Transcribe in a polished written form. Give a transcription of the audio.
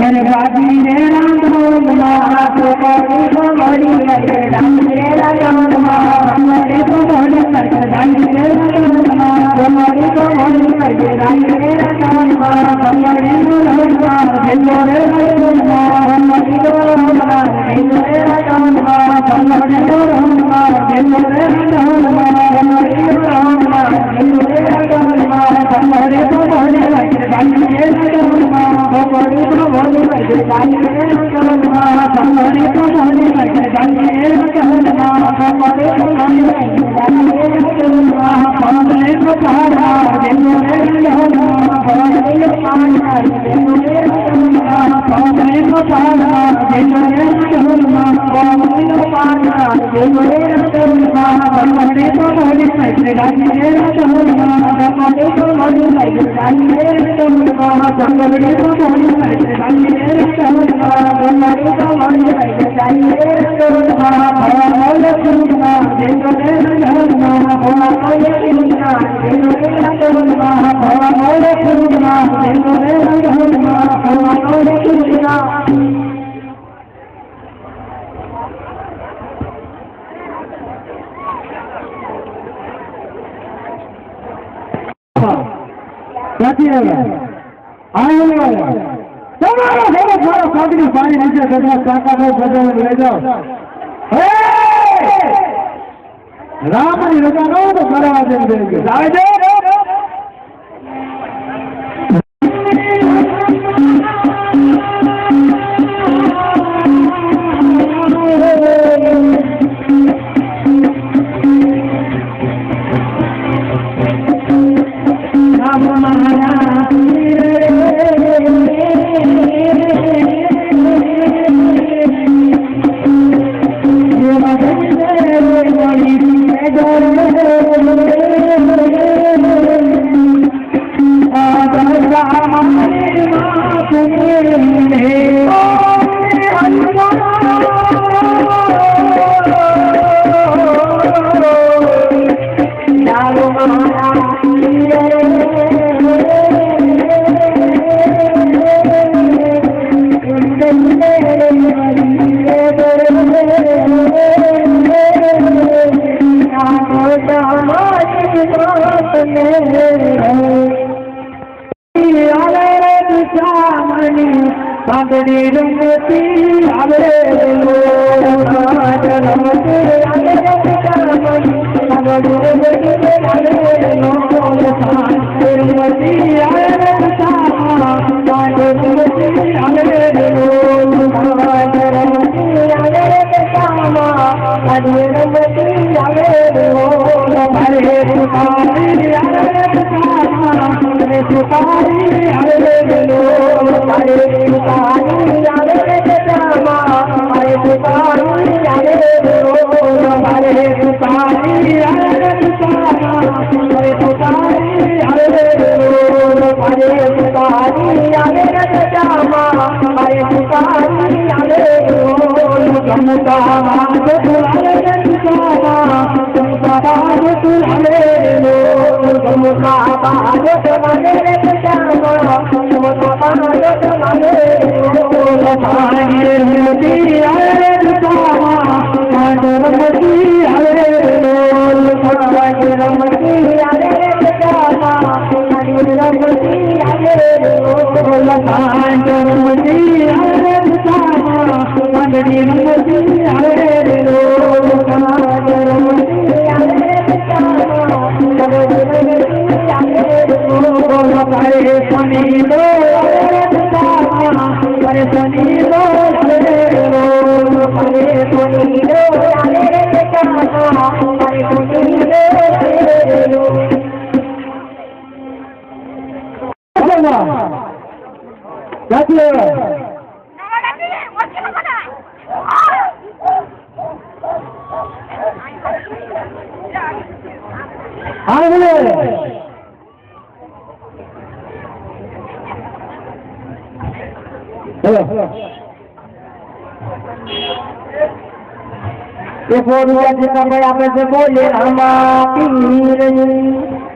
मेरे बाजी रे राम तो कोई को मोड़ी करके राम रे राम हमारे को मोड़ी करके राम रे राम हमारे को मोड़ी करके राम रे राम हमारे को हमारे को पानी नीचे ले जाओ राम की रजा नो तो करवा देंगे ये फोन जितना मैं आप से बोले हम पीर